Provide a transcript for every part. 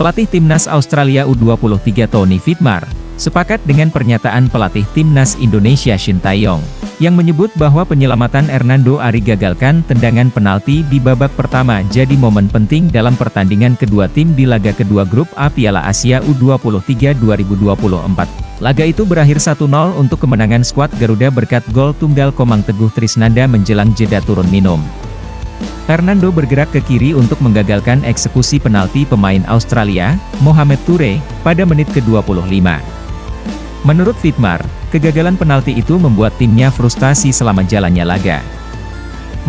Pelatih Timnas Australia U23 Tony Vidmar sepakat dengan pernyataan pelatih Timnas Indonesia Shin Tae-yong yang menyebut bahwa penyelamatan Hernando Ari gagalkan tendangan penalti di babak pertama jadi momen penting dalam pertandingan kedua tim di laga kedua grup A Piala Asia U23 2024. Laga itu berakhir 1-0 untuk kemenangan skuad Garuda berkat gol tunggal Komang Teguh Trisnanda menjelang jeda turun minum. Hernando bergerak ke kiri untuk menggagalkan eksekusi penalti pemain Australia, Mohamed Toure, pada menit ke-25. Menurut Vidmar, kegagalan penalti itu membuat timnya frustasi selama jalannya laga.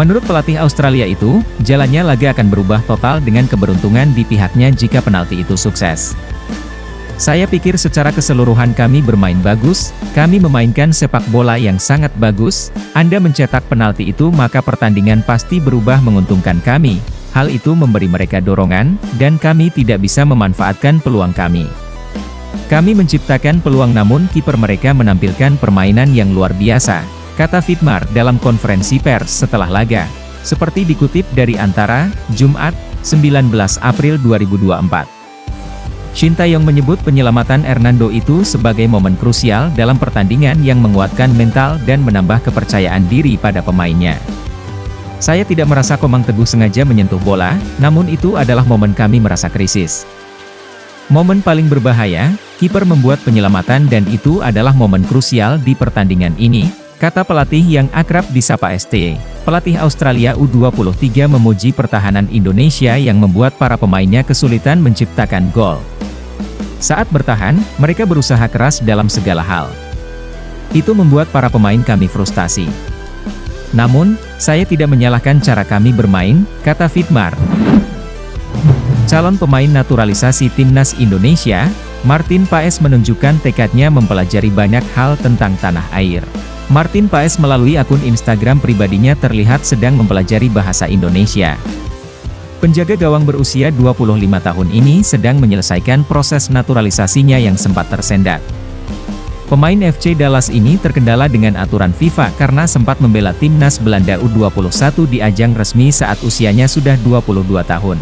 Menurut pelatih Australia itu, jalannya laga akan berubah total dengan keberuntungan di pihaknya jika penalti itu sukses. Saya pikir secara keseluruhan kami bermain bagus, kami memainkan sepak bola yang sangat bagus. Anda mencetak penalti itu maka pertandingan pasti berubah menguntungkan kami. Hal itu memberi mereka dorongan, dan kami tidak bisa memanfaatkan peluang kami. Kami menciptakan peluang namun kiper mereka menampilkan permainan yang luar biasa, kata Vidmar dalam konferensi pers setelah laga. Seperti dikutip dari Antara, Jumat, 19 April 2024. Shin Tae-yong menyebut penyelamatan Hernando itu sebagai momen krusial dalam pertandingan yang menguatkan mental dan menambah kepercayaan diri pada pemainnya. Saya tidak merasa Komang Teguh sengaja menyentuh bola, namun itu adalah momen kami merasa krisis. Momen paling berbahaya, kiper membuat penyelamatan dan itu adalah momen krusial di pertandingan ini, kata pelatih yang akrab disapa ST. Pelatih Australia U23 memuji pertahanan Indonesia yang membuat para pemainnya kesulitan menciptakan gol. Saat bertahan, mereka berusaha keras dalam segala hal. Itu membuat para pemain kami frustasi. Namun, saya tidak menyalahkan cara kami bermain, kata Vidmar. Calon pemain naturalisasi Timnas Indonesia, Martin Paes menunjukkan tekadnya mempelajari banyak hal tentang tanah air. Martin Paes melalui akun Instagram pribadinya terlihat sedang mempelajari bahasa Indonesia. Penjaga gawang berusia 25 tahun ini sedang menyelesaikan proses naturalisasinya yang sempat tersendat. Pemain FC Dallas ini terkendala dengan aturan FIFA karena sempat membela timnas Belanda U21 di ajang resmi saat usianya sudah 22 tahun.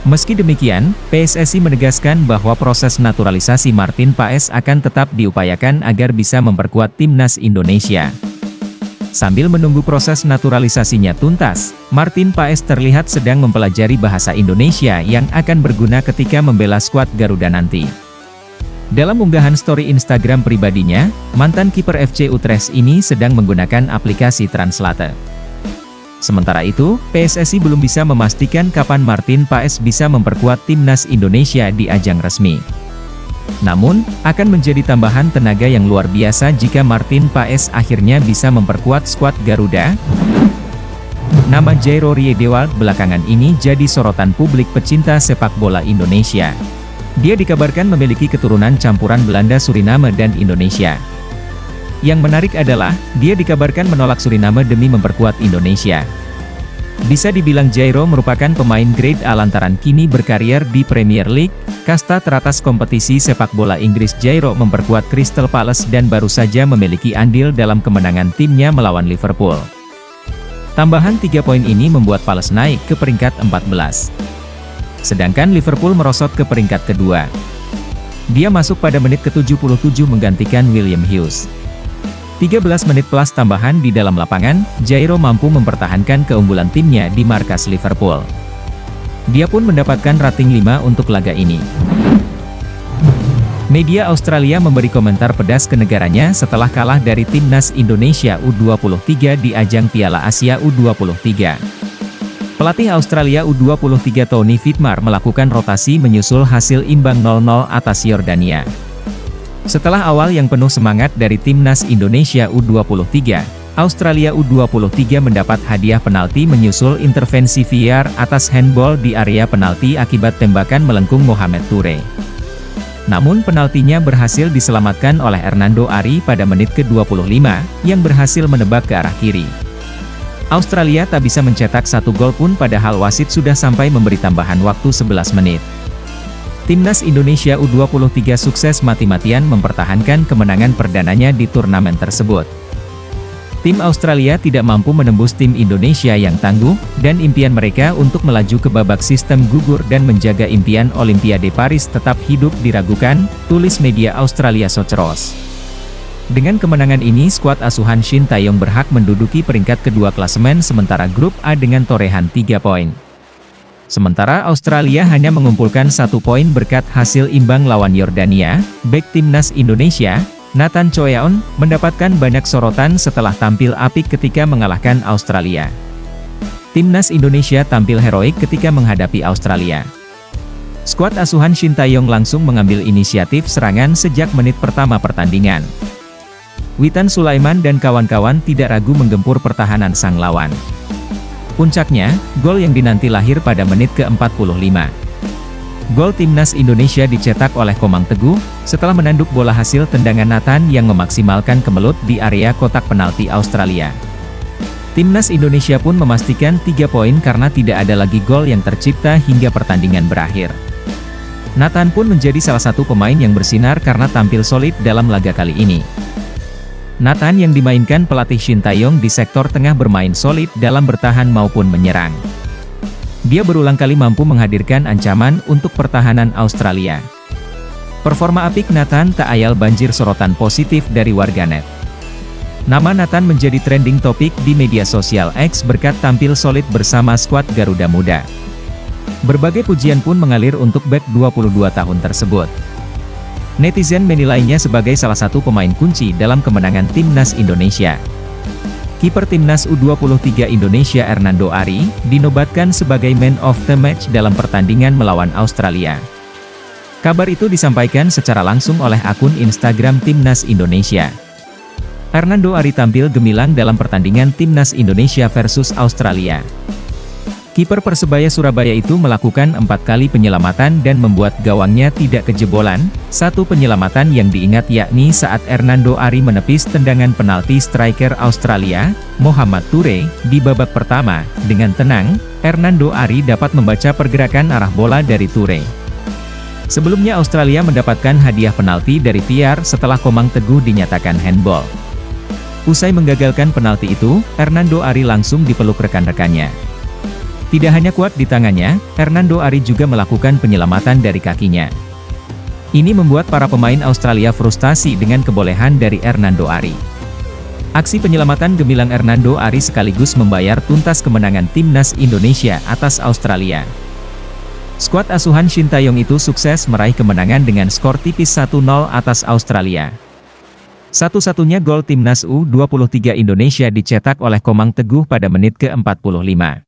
Meski demikian, PSSI menegaskan bahwa proses naturalisasi Martin Paes akan tetap diupayakan agar bisa memperkuat timnas Indonesia. Sambil menunggu proses naturalisasinya tuntas, Martin Paes terlihat sedang mempelajari bahasa Indonesia yang akan berguna ketika membela skuad Garuda nanti. Dalam unggahan story Instagram pribadinya, mantan kiper FC Utrecht ini sedang menggunakan aplikasi Translate. Sementara itu, PSSI belum bisa memastikan kapan Martin Paes bisa memperkuat timnas Indonesia di ajang resmi. Namun, akan menjadi tambahan tenaga yang luar biasa jika Martin Paes akhirnya bisa memperkuat skuad Garuda. Nama Jairo Riedewald belakangan ini jadi sorotan publik pecinta sepak bola Indonesia. Dia dikabarkan memiliki keturunan campuran Belanda, Suriname dan Indonesia. Yang menarik adalah, dia dikabarkan menolak Suriname demi memperkuat Indonesia. Bisa dibilang Jairo merupakan pemain grade A lantaran kini berkarier di Premier League, kasta teratas kompetisi sepak bola Inggris. Jairo memperkuat Crystal Palace dan baru saja memiliki andil dalam kemenangan timnya melawan Liverpool. Tambahan 3 poin ini membuat Palace naik ke peringkat 14. Sedangkan Liverpool merosot ke peringkat kedua. Dia masuk pada menit ke-77 menggantikan William Hughes. 13 menit plus tambahan di dalam lapangan, Jairo mampu mempertahankan keunggulan timnya di markas Liverpool. Dia pun mendapatkan rating 5 untuk laga ini. Media Australia memberi komentar pedas ke negaranya setelah kalah dari timnas Indonesia U23 di ajang Piala Asia U23. Pelatih Australia U23 Tony Vidmar melakukan rotasi menyusul hasil imbang 0-0 atas Yordania. Setelah awal yang penuh semangat dari timnas Indonesia U23, Australia U23 mendapat hadiah penalti menyusul intervensi VAR atas handball di area penalti akibat tembakan melengkung Mohamed Toure. Namun penaltinya berhasil diselamatkan oleh Hernando Ari pada menit ke-25, yang berhasil menebak ke arah kiri. Australia tak bisa mencetak satu gol pun padahal wasit sudah sampai memberi tambahan waktu 11 menit. Timnas Indonesia U23 sukses mati-matian mempertahankan kemenangan perdananya di turnamen tersebut. Tim Australia tidak mampu menembus tim Indonesia yang tangguh, dan impian mereka untuk melaju ke babak sistem gugur dan menjaga impian Olimpiade Paris tetap hidup diragukan, tulis media Australia Soceros. Dengan kemenangan ini skuad asuhan Shin Tae-yong berhak menduduki peringkat kedua klasemen sementara grup A dengan torehan 3 poin. Sementara Australia hanya mengumpulkan 1 poin berkat hasil imbang lawan Yordania. Bek timnas Indonesia, Nathan Choeon, mendapatkan banyak sorotan setelah tampil apik ketika mengalahkan Australia. Timnas Indonesia tampil heroik ketika menghadapi Australia. Skuad asuhan Shin Tae-yong langsung mengambil inisiatif serangan sejak menit pertama pertandingan. Witan Sulaiman dan kawan-kawan tidak ragu menggempur pertahanan sang lawan. Puncaknya, gol yang dinanti lahir pada menit ke-45. Gol timnas Indonesia dicetak oleh Komang Teguh, setelah menanduk bola hasil tendangan Nathan yang memaksimalkan kemelut di area kotak penalti Australia. Timnas Indonesia pun memastikan 3 poin karena tidak ada lagi gol yang tercipta hingga pertandingan berakhir. Nathan pun menjadi salah satu pemain yang bersinar karena tampil solid dalam laga kali ini. Nathan yang dimainkan pelatih Shin Tae-yong di sektor tengah bermain solid dalam bertahan maupun menyerang. Dia berulang kali mampu menghadirkan ancaman untuk pertahanan Australia. Performa apik Nathan tak ayal banjir sorotan positif dari warganet. Nama Nathan menjadi trending topik di media sosial X berkat tampil solid bersama skuad Garuda Muda. Berbagai pujian pun mengalir untuk bek 22 tahun tersebut. Netizen menilainya sebagai salah satu pemain kunci dalam kemenangan timnas Indonesia. Kiper timnas U23 Indonesia Hernando Ari, dinobatkan sebagai man of the match dalam pertandingan melawan Australia. Kabar itu disampaikan secara langsung oleh akun Instagram Timnas Indonesia. Hernando Ari tampil gemilang dalam pertandingan Timnas Indonesia versus Australia. Kiper Persebaya Surabaya itu melakukan 4 kali penyelamatan dan membuat gawangnya tidak kejebolan. Satu penyelamatan yang diingat yakni saat Hernando Ari menepis tendangan penalti striker Australia, Mohamed Toure, di babak pertama. Dengan tenang, Hernando Ari dapat membaca pergerakan arah bola dari Toure. Sebelumnya Australia mendapatkan hadiah penalti dari VAR setelah Komang Teguh dinyatakan handball. Usai menggagalkan penalti itu, Hernando Ari langsung dipeluk rekan-rekannya. Tidak hanya kuat di tangannya, Hernando Ari juga melakukan penyelamatan dari kakinya. Ini membuat para pemain Australia frustasi dengan kebolehan dari Hernando Ari. Aksi penyelamatan gemilang Hernando Ari sekaligus membayar tuntas kemenangan timnas Indonesia atas Australia. Skuad asuhan Shin Tae-yong itu sukses meraih kemenangan dengan skor tipis 1-0 atas Australia. Satu-satunya gol timnas U23 Indonesia dicetak oleh Komang Teguh pada menit ke-45.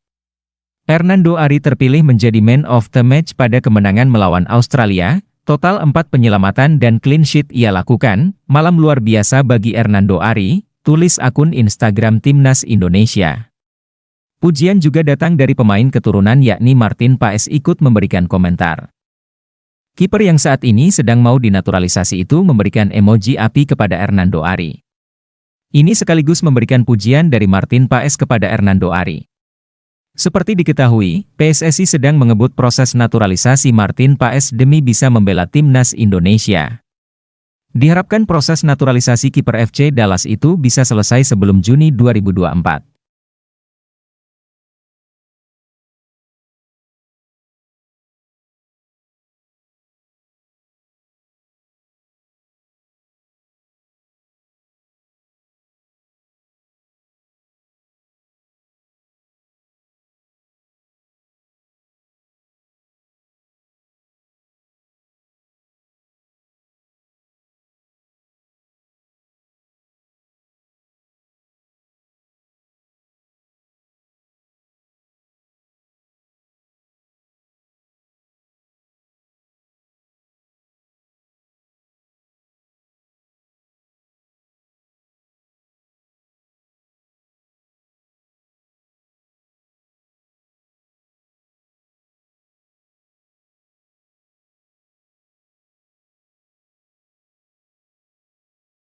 Hernando Ari terpilih menjadi man of the match pada kemenangan melawan Australia. Total 4 penyelamatan dan clean sheet ia lakukan. Malam luar biasa bagi Hernando Ari, tulis akun Instagram Timnas Indonesia. Pujian juga datang dari pemain keturunan yakni Martin Paes ikut memberikan komentar. Kiper yang saat ini sedang mau dinaturalisasi itu memberikan emoji api kepada Hernando Ari. Ini sekaligus memberikan pujian dari Martin Paes kepada Hernando Ari. Seperti diketahui, PSSI sedang mengebut proses naturalisasi Martin Paes demi bisa membela timnas Indonesia. Diharapkan proses naturalisasi kiper FC Dallas itu bisa selesai sebelum Juni 2024.